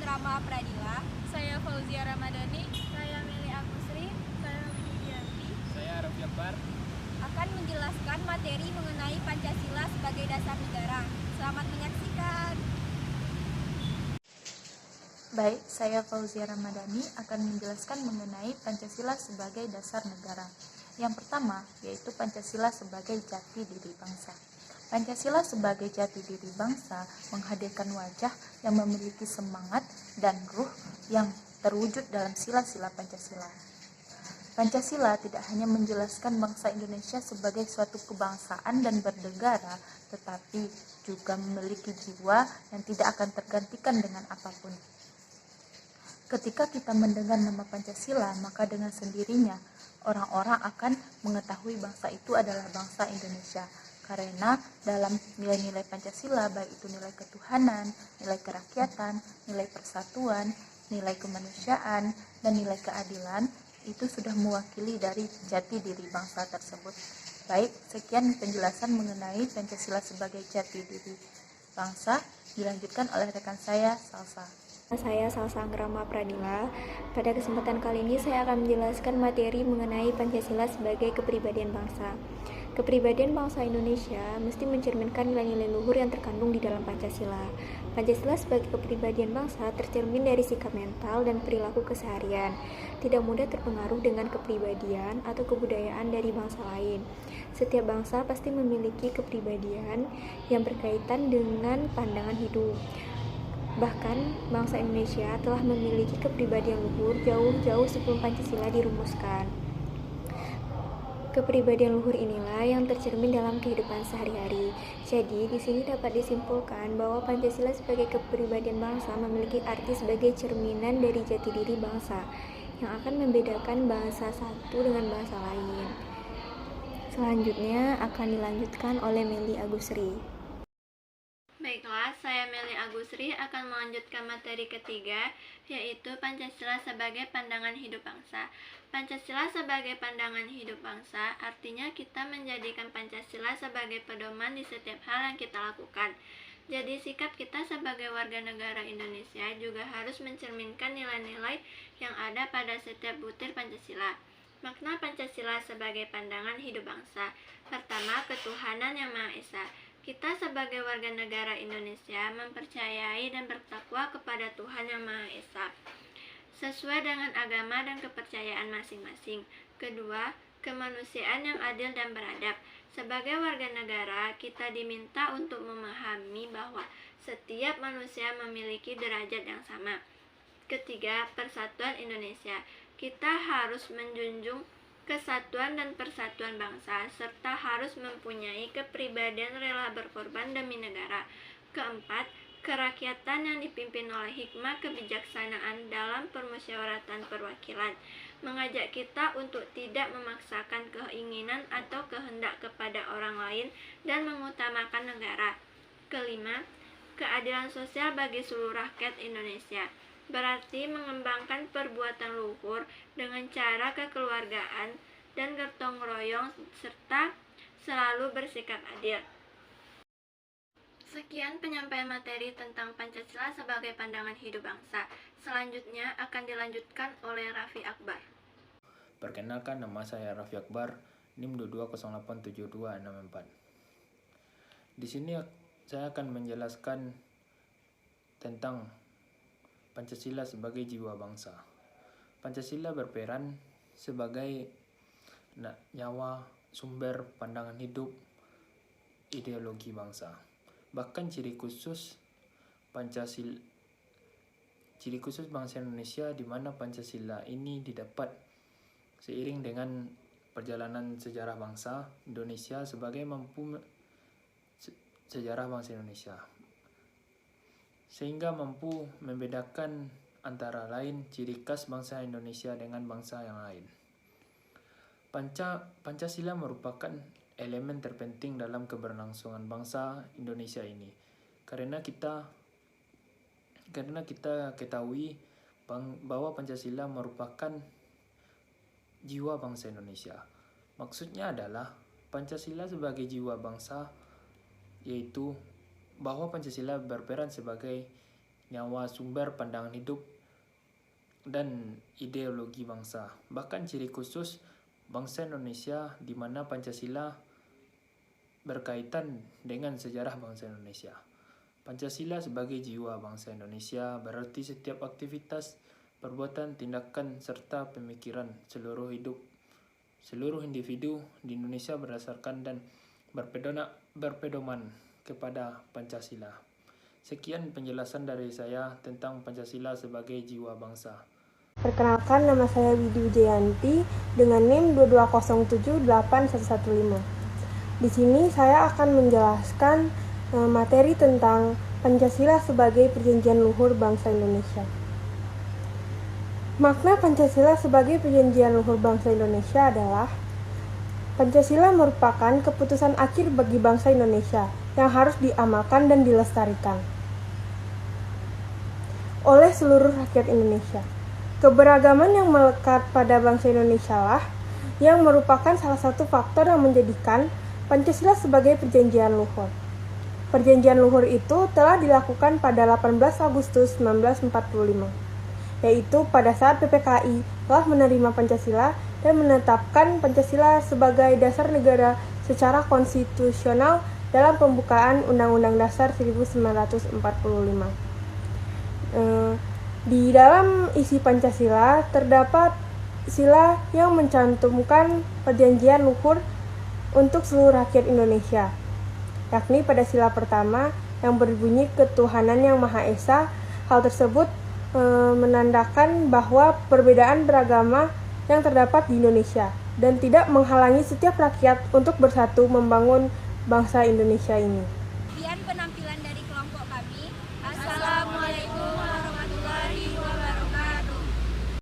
Rama Pradila. Saya Fauzia Ramadhani. Saya Meli Agusri. Saya Widianti. Saya Raffi Akbar. Akan menjelaskan materi mengenai Pancasila sebagai dasar negara. Selamat menyaksikan. Baik, saya Fauzia Ramadhani akan menjelaskan mengenai Pancasila sebagai dasar negara. Yang pertama, yaitu Pancasila sebagai jati diri bangsa. Pancasila sebagai jati diri bangsa menghadirkan wajah yang memiliki semangat dan ruh yang terwujud dalam sila-sila Pancasila. Pancasila tidak hanya menjelaskan bangsa Indonesia sebagai suatu kebangsaan dan bernegara, tetapi juga memiliki jiwa yang tidak akan tergantikan dengan apapun. Ketika kita mendengar nama Pancasila, maka dengan sendirinya orang-orang akan mengetahui bangsa itu adalah bangsa Indonesia. Karena dalam nilai-nilai Pancasila, baik itu nilai ketuhanan, nilai kerakyatan, nilai persatuan, nilai kemanusiaan, dan nilai keadilan, itu sudah mewakili dari jati diri bangsa tersebut. Baik, sekian penjelasan mengenai Pancasila sebagai jati diri bangsa. Dilanjutkan oleh rekan saya, Salsa. Saya Salsa Rama Pradila. Pada kesempatan kali ini saya akan menjelaskan materi mengenai Pancasila sebagai kepribadian bangsa. Kepribadian bangsa Indonesia mesti mencerminkan nilai-nilai luhur yang terkandung di dalam Pancasila. Pancasila sebagai kepribadian bangsa tercermin dari sikap mental dan perilaku keseharian. Tidak mudah terpengaruh dengan kepribadian atau kebudayaan dari bangsa lain. Setiap bangsa pasti memiliki kepribadian yang berkaitan dengan pandangan hidup. Bahkan, bangsa Indonesia telah memiliki kepribadian luhur jauh-jauh sebelum Pancasila dirumuskan. Kepribadian luhur inilah yang tercermin dalam kehidupan sehari-hari. Jadi, di sini dapat disimpulkan bahwa Pancasila sebagai kepribadian bangsa memiliki arti sebagai cerminan dari jati diri bangsa yang akan membedakan bangsa satu dengan bangsa lain. Selanjutnya akan dilanjutkan oleh Meli Agusri. Baiklah, saya Meli Agusri akan melanjutkan materi ketiga, yaitu Pancasila sebagai pandangan hidup bangsa. Pancasila sebagai pandangan hidup bangsa artinya kita menjadikan Pancasila sebagai pedoman di setiap hal yang kita lakukan. Jadi sikap kita sebagai warga negara Indonesia juga harus mencerminkan nilai-nilai yang ada pada setiap butir Pancasila. Makna Pancasila sebagai pandangan hidup bangsa. Pertama, ketuhanan yang Maha Esa. Kita sebagai warga negara Indonesia mempercayai dan bertakwa kepada Tuhan Yang Maha Esa, sesuai dengan agama dan kepercayaan masing-masing. Kedua, kemanusiaan yang adil dan beradab. Sebagai warga negara, kita diminta untuk memahami bahwa setiap manusia memiliki derajat yang sama. Ketiga, persatuan Indonesia. Kita harus menjunjung kesatuan dan persatuan bangsa, serta harus mempunyai kepribadian rela berkorban demi negara. Keempat, kerakyatan yang dipimpin oleh hikmah kebijaksanaan dalam permusyawaratan perwakilan, mengajak kita untuk tidak memaksakan keinginan atau kehendak kepada orang lain dan mengutamakan negara. Kelima, keadilan sosial bagi seluruh rakyat Indonesia. Berarti mengembangkan perbuatan luhur dengan cara kekeluargaan dan gotong royong serta selalu bersikap adil. Sekian penyampaian materi tentang Pancasila sebagai pandangan hidup bangsa. Selanjutnya akan dilanjutkan oleh Raffi Akbar. Perkenalkan, nama saya Raffi Akbar, NIM 22087264. Di sini saya akan menjelaskan tentang Pancasila sebagai jiwa bangsa. Pancasila berperan sebagai nyawa, sumber pandangan hidup, ideologi bangsa. Bahkan ciri khusus bangsa Indonesia di mana Pancasila ini didapat seiring dengan perjalanan sejarah bangsa Indonesia sebagai sejarah bangsa Indonesia, sehingga mampu membedakan antara lain ciri khas bangsa Indonesia dengan bangsa yang lain. Pancasila merupakan elemen terpenting dalam keberlangsungan bangsa Indonesia ini, karena kita ketahui bahwa Pancasila merupakan jiwa bangsa Indonesia. Maksudnya adalah Pancasila sebagai jiwa bangsa, yaitu bahwa Pancasila berperan sebagai nyawa sumber pandangan hidup dan ideologi bangsa. Bahkan ciri khusus bangsa Indonesia di mana Pancasila berkaitan dengan sejarah bangsa Indonesia. Pancasila sebagai jiwa bangsa Indonesia berarti setiap aktivitas, perbuatan, tindakan, serta pemikiran seluruh individu di Indonesia berdasarkan dan berpedoman kepada Pancasila. Sekian penjelasan dari saya tentang Pancasila sebagai jiwa bangsa. Perkenalkan, nama saya Widi Wijayanti dengan NIM 220781115. Di sini saya akan menjelaskan materi tentang Pancasila sebagai perjanjian luhur bangsa Indonesia. Makna Pancasila sebagai perjanjian luhur bangsa Indonesia adalah Pancasila merupakan keputusan akhir bagi bangsa Indonesia yang harus diamalkan dan dilestarikan oleh seluruh rakyat Indonesia. Keberagaman yang melekat pada bangsa Indonesia lah yang merupakan salah satu faktor yang menjadikan Pancasila sebagai perjanjian luhur. Perjanjian luhur itu telah dilakukan pada 18 Agustus 1945, yaitu pada saat PPKI telah menerima Pancasila dan menetapkan Pancasila sebagai dasar negara secara konstitusional dalam pembukaan Undang-Undang Dasar 1945. Di dalam isi Pancasila terdapat sila yang mencantumkan perjanjian luhur untuk seluruh rakyat Indonesia, yakni pada sila pertama yang berbunyi ketuhanan yang Maha Esa. Hal tersebut menandakan bahwa perbedaan beragama yang terdapat di Indonesia dan tidak menghalangi setiap rakyat untuk bersatu membangun bangsa Indonesia ini.